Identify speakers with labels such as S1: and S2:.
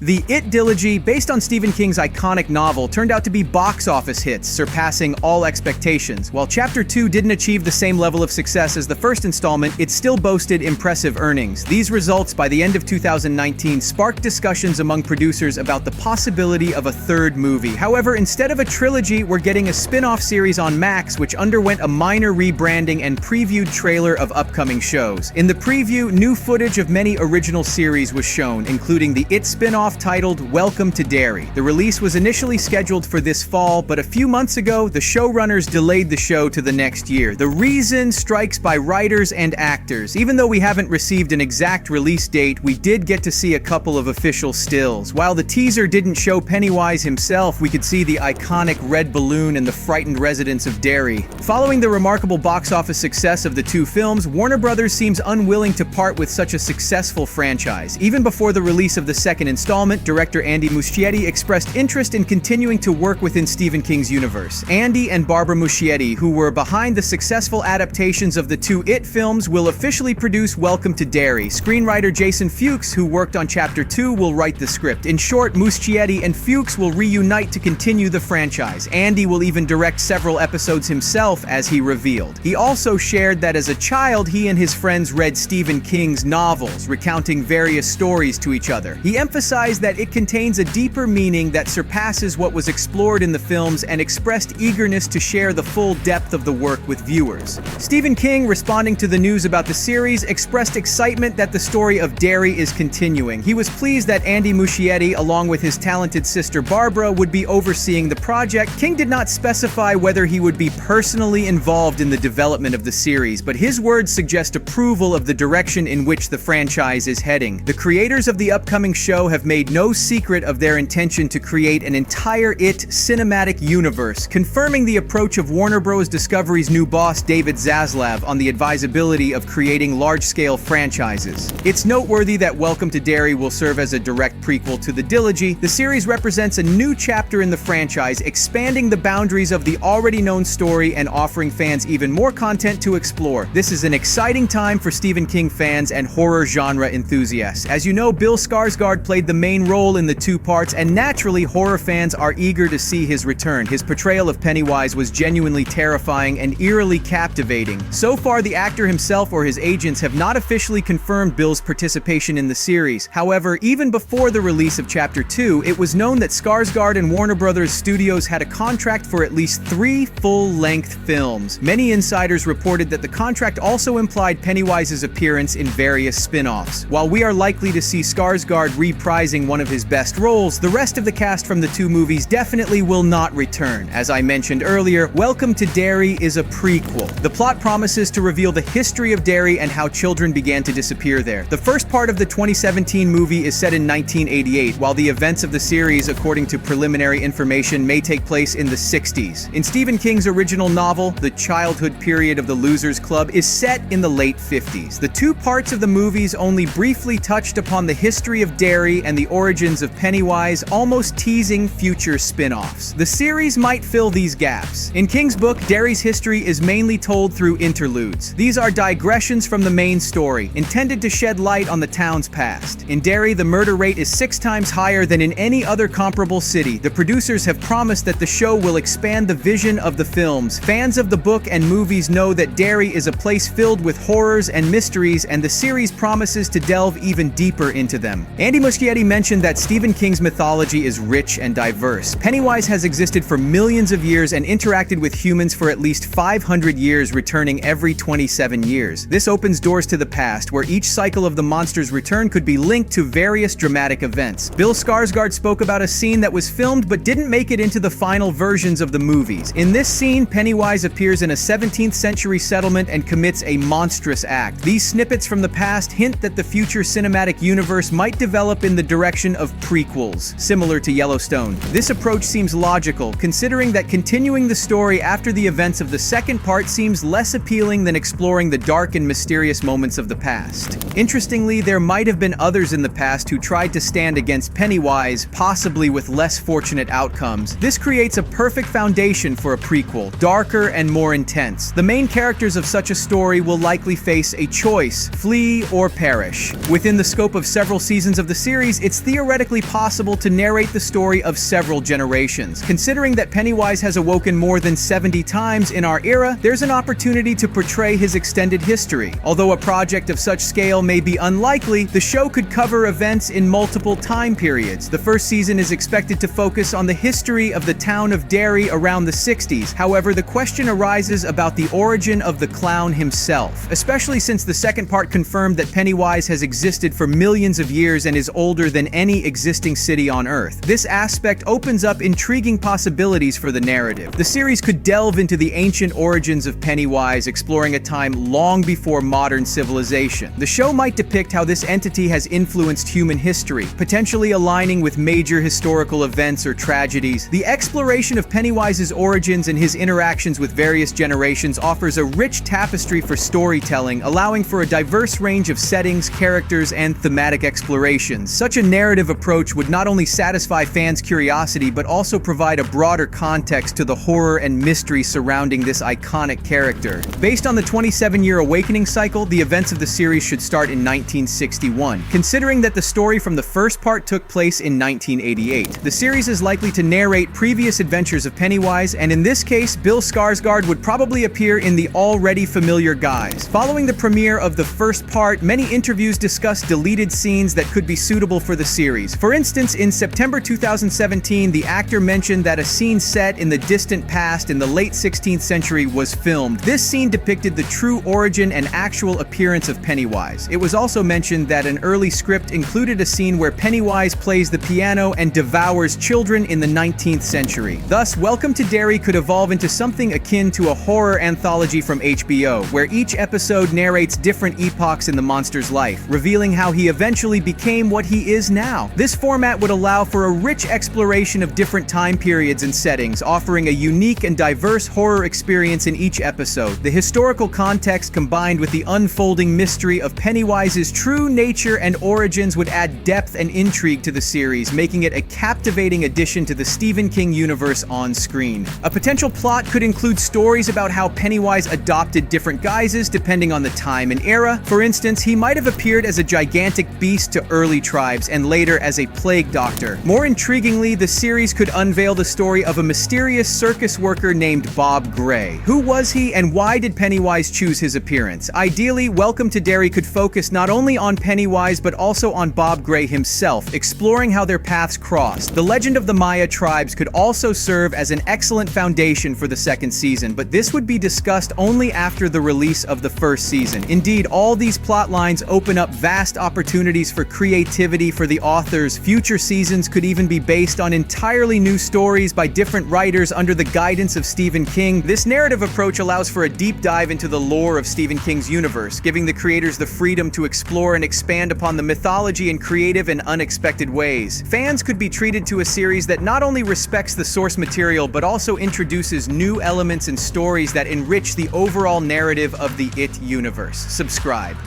S1: The It trilogy, based on Stephen King's iconic novel, turned out to be box office hits, surpassing all expectations. While Chapter 2 didn't achieve the same level of success as the first installment, it still boasted impressive earnings. These results, by the end of 2019, sparked discussions among producers about the possibility of a third movie. However, instead of a trilogy, we're getting a spin-off series on Max, which underwent a minor rebranding and previewed trailer of upcoming shows. In the preview, new footage of many original series was shown, including the It spin-off titled Welcome to Derry. The release was initially scheduled for this fall, but a few months ago, the showrunners delayed the show to the next year. The reason: strikes by writers and actors. Even though we haven't received an exact release date, we did get to see a couple of official stills. While the teaser didn't show Pennywise himself, we could see the iconic red balloon and the frightened residents of Derry. Following the remarkable box office success of the two films, Warner Brothers seems unwilling to part with such a successful franchise. Even before the release of the second installment, director Andy Muschietti expressed interest in continuing to work within Stephen King's universe. Andy and Barbara Muschietti, who were behind the successful adaptations of the two It films, will officially produce Welcome to Derry. Screenwriter Jason Fuchs, who worked on Chapter 2, will write the script. In short, Muschietti and Fuchs will reunite to continue the franchise. Andy will even direct several episodes himself, as he revealed. He also shared that as a child, he and his friends read Stephen King's novels, recounting various stories to each other. He emphasized that it contains a deeper meaning that surpasses what was explored in the films and expressed eagerness to share the full depth of the work with viewers. Stephen King, responding to the news about the series, expressed excitement that the story of Derry is continuing. He was pleased that Andy Muschietti, along with his talented sister Barbara, would be overseeing the project. King did not specify whether he would be personally involved in the development of the series, but his words suggest approval of the direction in which the franchise is heading. The creators of the upcoming show have made no secret of their intention to create an entire It cinematic universe, confirming the approach of Warner Bros. Discovery's new boss David Zaslav on the advisability of creating large-scale franchises. It's noteworthy that Welcome to Derry will serve as a direct prequel to the trilogy. The series represents a new chapter in the franchise, expanding the boundaries of the already known story and offering fans even more content to explore. This is an exciting time for Stephen King fans and horror genre enthusiasts. As you know, Bill Skarsgard played the main role in the two parts, and naturally, horror fans are eager to see his return. His portrayal of Pennywise was genuinely terrifying and eerily captivating. So far, the actor himself or his agents have not officially confirmed Bill's participation in the series. However, even before the release of Chapter 2, it was known that Skarsgard and Warner Brothers Studios had a contract for at least 3 full-length films. Many insiders reported that the contract also implied Pennywise's appearance in various spin-offs. While we are likely to see Skarsgard reprising one of his best roles, the rest of the cast from the two movies definitely will not return. As I mentioned earlier, Welcome to Derry is a prequel. The plot promises to reveal the history of Derry and how children began to disappear there. The first part of the 2017 movie is set in 1988, while the events of the series, according to preliminary information, may take place in the 60s. In Stephen King's original novel, the childhood period of the Losers Club is set in the late 50s. The two parts of the movies only briefly touched upon the history of Derry and the origins of Pennywise, almost teasing future spin-offs. The series might fill these gaps. In King's book, Derry's history is mainly told through interludes. These are digressions from the main story, intended to shed light on the town's past. In Derry, the murder rate is 6 times higher than in any other comparable city. The producers have promised that the show will expand the vision of the films. Fans of the book and movies know that Derry is a place filled with horrors and mysteries, and the series promises to delve even deeper into them. Andy Muschietti mentioned that Stephen King's mythology is rich and diverse. Pennywise has existed for millions of years and interacted with humans for at least 500 years, returning every 27 years. This opens doors to the past, where each cycle of the monster's return could be linked to various dramatic events. Bill Skarsgard spoke about a scene that was filmed but didn't make it into the final versions of the movies. In this scene, Pennywise appears in a 17th century settlement and commits a monstrous act. These snippets from the past hint that the future cinematic universe might develop in the direction of prequels, similar to Yellowstone. This approach seems logical, considering that continuing the story after the events of the second part seems less appealing than exploring the dark and mysterious moments of the past. Interestingly, there might have been others in the past who tried to stand against Pennywise, possibly with less fortunate outcomes. This creates a perfect foundation for a prequel, darker and more intense. The main characters of such a story will likely face a choice: flee or perish. Within the scope of several seasons of the series, it's theoretically possible to narrate the story of several generations. Considering that Pennywise has awoken more than 70 times in our era, there's an opportunity to portray his extended history. Although a project of such scale may be unlikely, the show could cover events in multiple time periods. The first season is expected to focus on the history of the town of Derry around the 60s. However, the question arises about the origin of the clown himself, especially since the second part confirmed that Pennywise has existed for millions of years and is older than any existing city on Earth. This aspect opens up intriguing possibilities for the narrative. The series could delve into the ancient origins of Pennywise, exploring a time long before modern civilization. The show might depict how this entity has influenced human history, potentially aligning with major historical events or tragedies. The exploration of Pennywise's origins and his interactions with various generations offers a rich tapestry for storytelling, allowing for a diverse range of settings, characters, and thematic explorations. Such a narrative approach would not only satisfy fans' curiosity, but also provide a broader context to the horror and mystery surrounding this iconic character. Based on the 27-year awakening cycle, the events of the series should start in 1961. Considering that the story from the first part took place in 1988, the series is likely to narrate previous adventures of Pennywise, and in this case, Bill Skarsgard would probably appear in the already familiar guise. Following the premiere of the first part, many interviews discussed deleted scenes that could be suitable for the series. For instance, in September 2017, the actor mentioned that a scene set in the distant past in the late 16th century was filmed. This scene depicted the true origin and actual appearance of Pennywise. It was also mentioned that an early script included a scene where Pennywise plays the piano and devours children in the 19th century. Thus, Welcome to Derry could evolve into something akin to a horror anthology from HBO, where each episode narrates different epochs in the monster's life, revealing how he eventually became what he is now. This format would allow for a rich exploration of different time periods and settings, offering a unique and diverse horror experience in each episode. The historical context combined with the unfolding mystery of Pennywise's true nature and origins would add depth and intrigue to the series, making it a captivating addition to the Stephen King universe on screen. A potential plot could include stories about how Pennywise adopted different guises depending on the time and era. For instance, he might have appeared as a gigantic beast to early tribes and later as a plague doctor. More intriguingly, the series could unveil the story of a mysterious circus worker named Bob Gray. Who was he, and why did Pennywise choose his appearance? Ideally, Welcome to Derry could focus not only on Pennywise but also on Bob Gray himself, exploring how their paths crossed. The legend of the Maya tribes could also serve as an excellent foundation for the second season, but this would be discussed only after the release of the first season. Indeed, all these plot lines open up vast opportunities for creativity for the authors. Future seasons could even be based on entirely new stories by different writers under the guidance of Stephen King. This narrative approach allows for a deep dive into the lore of Stephen King's universe, giving the creators the freedom to explore and expand upon the mythology in creative and unexpected ways. Fans could be treated to a series that not only respects the source material but also introduces new elements and stories that enrich the overall narrative of the It universe. Subscribe.